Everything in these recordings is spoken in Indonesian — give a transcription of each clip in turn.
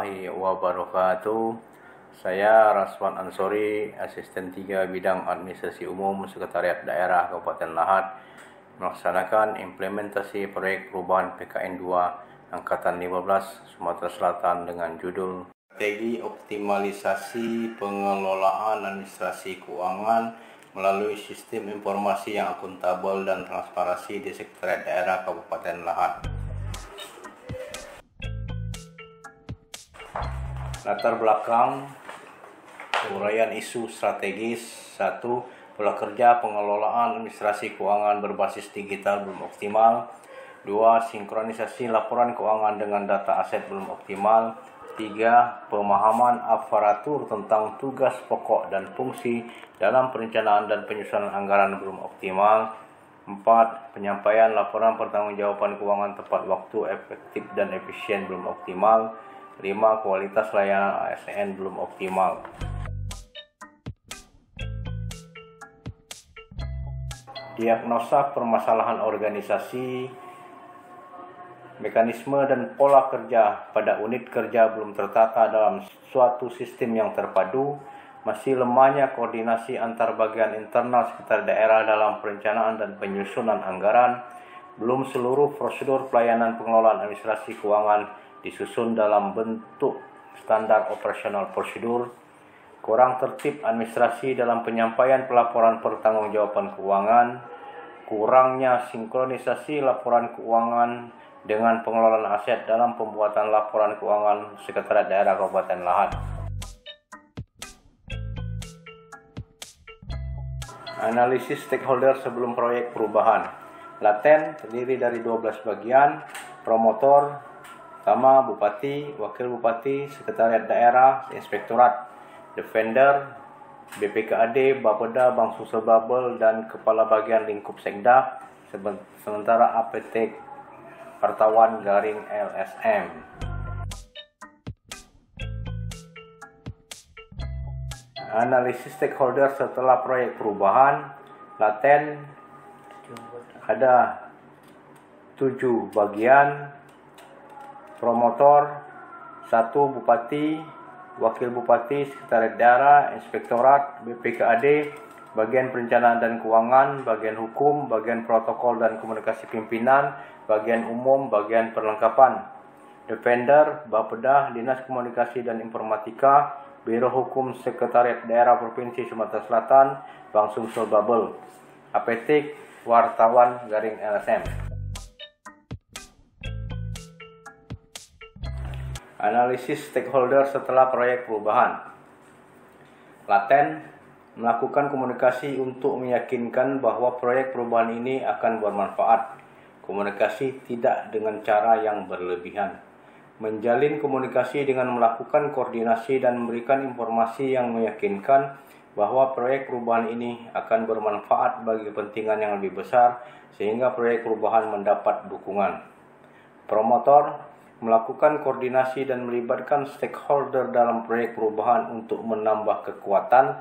warahmatullahi wabarakatuh. Saya Raswan Ansori, Asisten 3 Bidang Administrasi Umum Sekretariat Daerah Kabupaten Lahad, melaksanakan implementasi proyek perubahan PKN 2 Angkatan 15 Sumatera Selatan dengan judul Strategi Optimalisasi Pengelolaan Administrasi Keuangan melalui Sistem Informasi yang Akuntabel dan Transparansi di Sekretariat Daerah Kabupaten Lahad. Latar belakang uraian isu strategis. 1. Pola kerja pengelolaan administrasi keuangan berbasis digital belum optimal. 2. Sinkronisasi laporan keuangan dengan data aset belum optimal. 3. Pemahaman aparatur tentang tugas pokok dan fungsi dalam perencanaan dan penyusunan anggaran belum optimal. 4. Penyampaian laporan pertanggungjawaban keuangan tepat waktu, efektif dan efisien belum optimal. 5. Kualitas layanan ASN belum optimal. Diagnosa permasalahan organisasi, mekanisme dan pola kerja pada unit kerja belum tertata dalam suatu sistem yang terpadu, masih lemahnya koordinasi antar bagian internal sekitar daerah dalam perencanaan dan penyusunan anggaran, belum seluruh prosedur pelayanan pengelolaan administrasi keuangan disusun dalam bentuk standar operasional prosedur, kurang tertib administrasi dalam penyampaian pelaporan pertanggungjawaban keuangan, kurangnya sinkronisasi laporan keuangan dengan pengelolaan aset dalam pembuatan laporan keuangan Sekretariat Daerah Kabupaten Lahad. Analisis stakeholder sebelum proyek perubahan. Laten terdiri dari 12 bagian: promotor, pertama Bupati, Wakil Bupati, Sekretariat Daerah, Inspektorat, Defender, BPKAD, Bapeda, Bank Sosial Babel, dan Kepala Bagian Lingkup Sekda, sementara APT Wartawan Garing LSM. Analisis stakeholder setelah proyek perubahan. Laten ada 7 bagian: promotor, 1 Bupati, Wakil Bupati, Sekretariat Daerah, Inspektorat, BPKAD, Bagian Perencanaan dan Keuangan, Bagian Hukum, Bagian Protokol dan Komunikasi Pimpinan, Bagian Umum, Bagian Perlengkapan. Defender, Bapeda, Dinas Komunikasi dan Informatika, Biro Hukum Sekretariat Daerah Provinsi Sumatera Selatan, Bank Sumsel Babel. APT Wartawan Garing LSM. Analisis stakeholder setelah proyek perubahan. Laten melakukan komunikasi untuk meyakinkan bahwa proyek perubahan ini akan bermanfaat. Komunikasi tidak dengan cara yang berlebihan. Menjalin komunikasi dengan melakukan koordinasi dan memberikan informasi yang meyakinkan bahwa proyek perubahan ini akan bermanfaat bagi kepentingan yang lebih besar sehingga proyek perubahan mendapat dukungan. Promotor melakukan koordinasi dan melibatkan stakeholder dalam proyek perubahan untuk menambah kekuatan,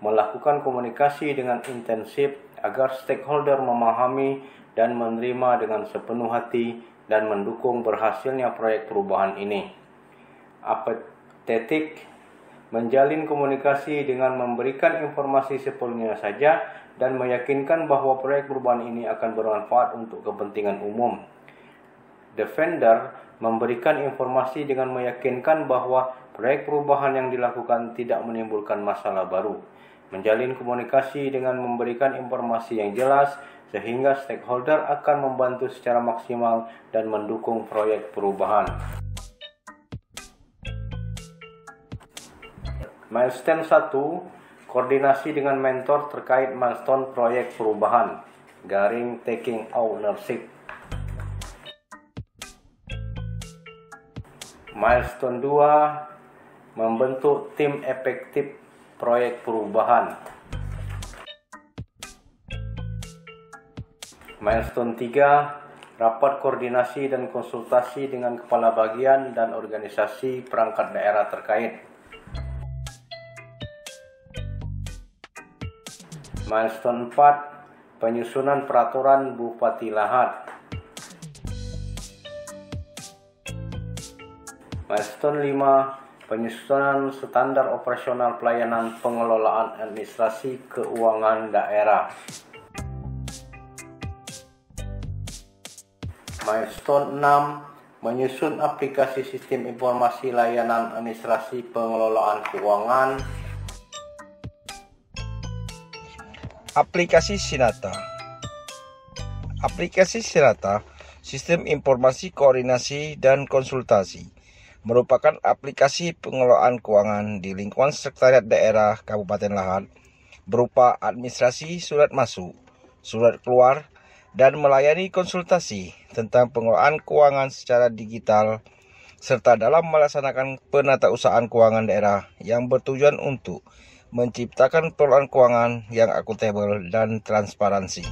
melakukan komunikasi dengan intensif agar stakeholder memahami dan menerima dengan sepenuh hati dan mendukung berhasilnya proyek perubahan ini. Apatetik menjalin komunikasi dengan memberikan informasi sepenuhnya saja dan meyakinkan bahwa proyek perubahan ini akan bermanfaat untuk kepentingan umum. Defender memberikan informasi dengan meyakinkan bahwa proyek perubahan yang dilakukan tidak menimbulkan masalah baru. Menjalin komunikasi dengan memberikan informasi yang jelas sehingga stakeholder akan membantu secara maksimal dan mendukung proyek perubahan. Milestone 1. Koordinasi dengan mentor terkait milestone proyek perubahan. Garing Taking Ownership. Milestone 2. Membentuk tim efektif proyek perubahan. Milestone 3. Rapat koordinasi dan konsultasi dengan kepala bagian dan organisasi perangkat daerah terkait. Milestone 4. Penyusunan peraturan Bupati Lahad. Milestone 5, penyusunan standar operasional pelayanan pengelolaan administrasi keuangan daerah. Milestone 6, menyusun aplikasi sistem informasi layanan administrasi pengelolaan keuangan. Aplikasi Sinata. Aplikasi Sinata, sistem informasi koordinasi dan konsultasi, merupakan aplikasi pengelolaan keuangan di lingkungan sekretariat daerah Kabupaten Lahat berupa administrasi surat masuk, surat keluar, dan melayani konsultasi tentang pengelolaan keuangan secara digital, serta dalam melaksanakan penatausahaan keuangan daerah yang bertujuan untuk menciptakan pengelolaan keuangan yang akuntabel dan transparansi.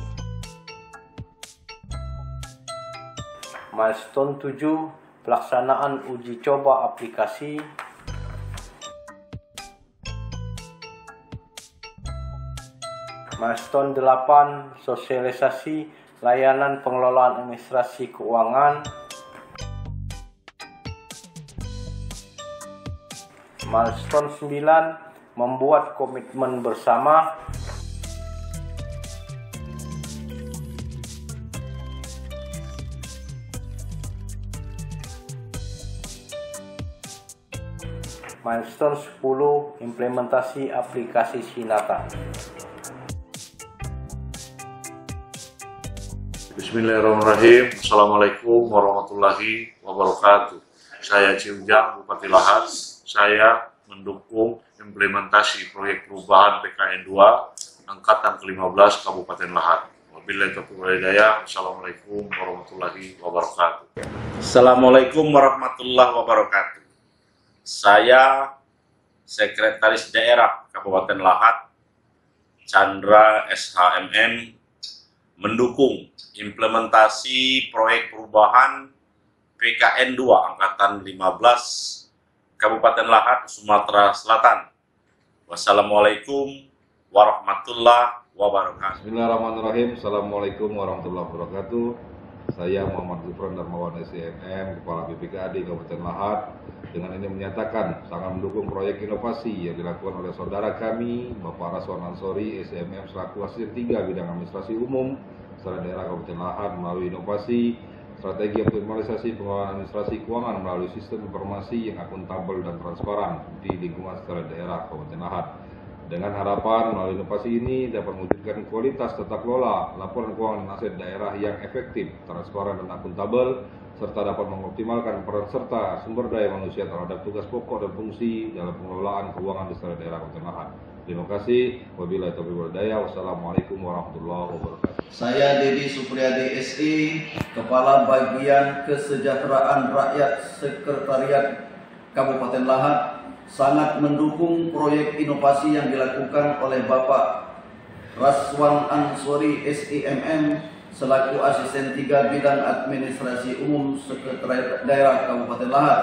Milestone 7, pelaksanaan uji coba aplikasi. Milestone 8, sosialisasi layanan pengelolaan administrasi keuangan. Milestone 9, membuat komitmen bersama. Milestone 10, implementasi aplikasi Sinata. Bismillahirrahmanirrahim. Assalamualaikum warahmatullahi wabarakatuh. Saya Ciujang, Bupati Lahat. Saya mendukung implementasi proyek perubahan PKN 2 Angkatan ke-15 Kabupaten Lahat. Wabillahi taufiq wal hidayah. Assalamualaikum warahmatullahi wabarakatuh. Assalamualaikum warahmatullahi wabarakatuh. Saya Sekretaris Daerah Kabupaten Lahat, Chandra SHMM, mendukung implementasi proyek perubahan PKN 2 Angkatan 15 Kabupaten Lahat, Sumatera Selatan. Wassalamualaikum warahmatullahi wabarakatuh. Bismillahirrahmanirrahim. Assalamualaikum warahmatullahi wabarakatuh. Saya Muhammad Gufron Darmawan SIMM, Kepala BPKAD Kabupaten Lahat. Dengan ini menyatakan sangat mendukung proyek inovasi yang dilakukan oleh saudara kami, Bapak Raswan Ansori, SIMM selaku Asisten 3 Bidang Administrasi Umum Sekretariat Daerah Kabupaten Lahat melalui inovasi strategi optimalisasi pengelolaan administrasi keuangan melalui sistem informasi yang akuntabel dan transparan di lingkungan sekretariat daerah Kabupaten Lahat. Dengan harapan melalui inovasi ini dapat mewujudkan kualitas tata kelola laporan keuangan aset daerah yang efektif, transparan dan akuntabel, serta dapat mengoptimalkan peran serta sumber daya manusia terhadap tugas pokok dan fungsi dalam pengelolaan keuangan di sekretariat daerah Kabupaten Lahat. Terima kasih. Wabillahi taufiq wal hidayah. Wassalamualaikum warahmatullahi wabarakatuh. Saya Dedi Supriyadi SI, Kepala Bagian Kesejahteraan Rakyat Sekretariat Kabupaten Lahat, sangat mendukung proyek inovasi yang dilakukan oleh Bapak Raswan Ansori SIMM selaku Asisten 3 Bidang Administrasi Umum Sekretariat Daerah Kabupaten Lahat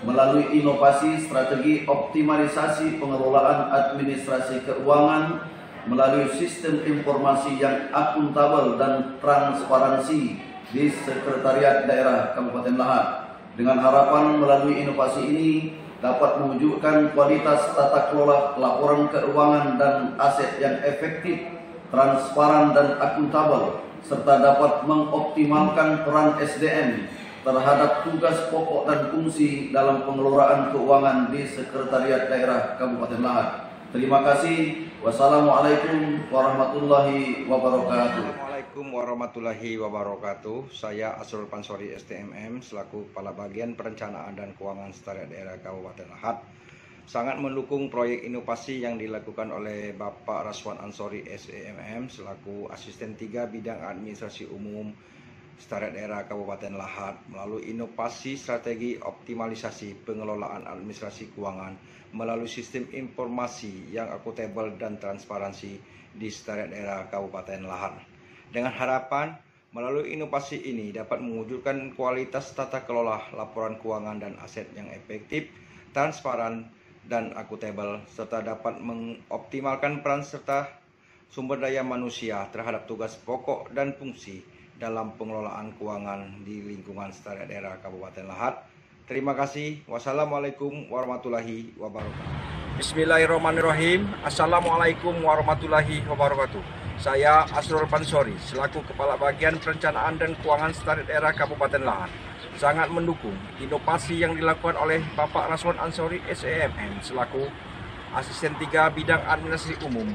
melalui inovasi strategi optimalisasi pengelolaan administrasi keuangan melalui sistem informasi yang akuntabel dan transparansi di Sekretariat Daerah Kabupaten Lahat. Dengan harapan melalui inovasi ini dapat mewujudkan kualitas tata kelola laporan keuangan dan aset yang efektif, transparan dan akuntabel, serta dapat mengoptimalkan peran SDM terhadap tugas pokok dan fungsi dalam pengelolaan keuangan di Sekretariat Daerah Kabupaten Lahat. Terima kasih. Wassalamualaikum warahmatullahi wabarakatuh. Assalamualaikum warahmatullahi wabarakatuh. Saya Asrul Pansori STMM selaku Kepala Bagian Perencanaan dan Keuangan Sekretariat Daerah Kabupaten Lahat sangat mendukung proyek inovasi yang dilakukan oleh Bapak Raswan Ansori SIMM selaku Asisten 3 Bidang Administrasi Umum Sekretariat Daerah Kabupaten Lahat melalui inovasi strategi optimalisasi pengelolaan administrasi keuangan melalui sistem informasi yang akuntabel dan transparansi di Sekretariat Daerah Kabupaten Lahat. Dengan harapan melalui inovasi ini dapat mewujudkan kualitas tata kelola laporan keuangan dan aset yang efektif, transparan dan akuntabel, serta dapat mengoptimalkan peran serta sumber daya manusia terhadap tugas pokok dan fungsi dalam pengelolaan keuangan di lingkungan Sekretariat Daerah Kabupaten Lahat. Terima kasih. Wassalamualaikum warahmatullahi wabarakatuh. Bismillahirrahmanirrahim. Assalamualaikum warahmatullahi wabarakatuh. Saya Asrul Pansori selaku Kepala Bagian Perencanaan dan Keuangan Sekretariat Daerah Kabupaten Lahat sangat mendukung inovasi yang dilakukan oleh Bapak Raswan Ansori SEMM selaku Asisten 3 Bidang Administrasi Umum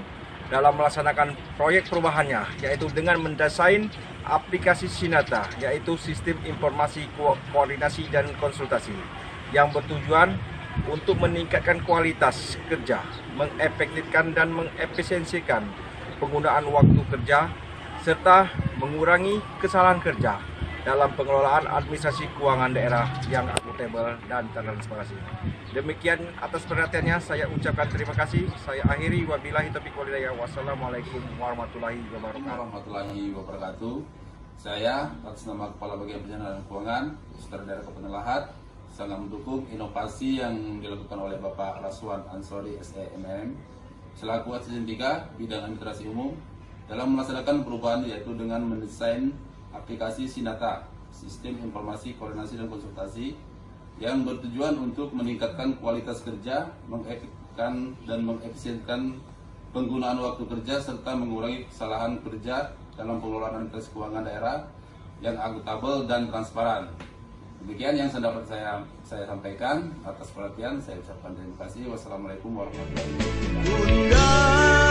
dalam melaksanakan proyek perubahannya, yaitu dengan mendesain aplikasi Sinata, yaitu Sistem Informasi Koordinasi dan Konsultasi, yang bertujuan untuk meningkatkan kualitas kerja, mengefektifkan dan mengefisiensikan penggunaan waktu kerja, serta mengurangi kesalahan kerja dalam pengelolaan administrasi keuangan daerah yang akuntabel dan transparansi. Demikian atas perhatiannya, saya ucapkan terima kasih. Saya akhiri, wabillahi taufiq wal hidayah. Wassalamualaikum warahmatullahi wabarakatuh. Saya atas nama Kepala Bagian Perencanaan dan Keuangan Sekretariat Daerah Kabupaten Lahat sangat mendukung inovasi yang dilakukan oleh Bapak Raswan Ansori SEMM selaku Asisten 3 Bidang Administrasi Umum dalam melaksanakan perubahan, yaitu dengan mendesain aplikasi Sinata, Sistem Informasi Koordinasi dan Konsultasi, yang bertujuan untuk meningkatkan kualitas kerja, mengefektifkan dan mengefisienkan penggunaan waktu kerja, serta mengurangi kesalahan kerja dalam pengelolaan administrasi keuangan daerah yang akuntabel dan transparan. Demikian yang dapat saya sampaikan. Atas perhatian saya ucapkan terima kasih. Wassalamualaikum warahmatullahi wabarakatuh.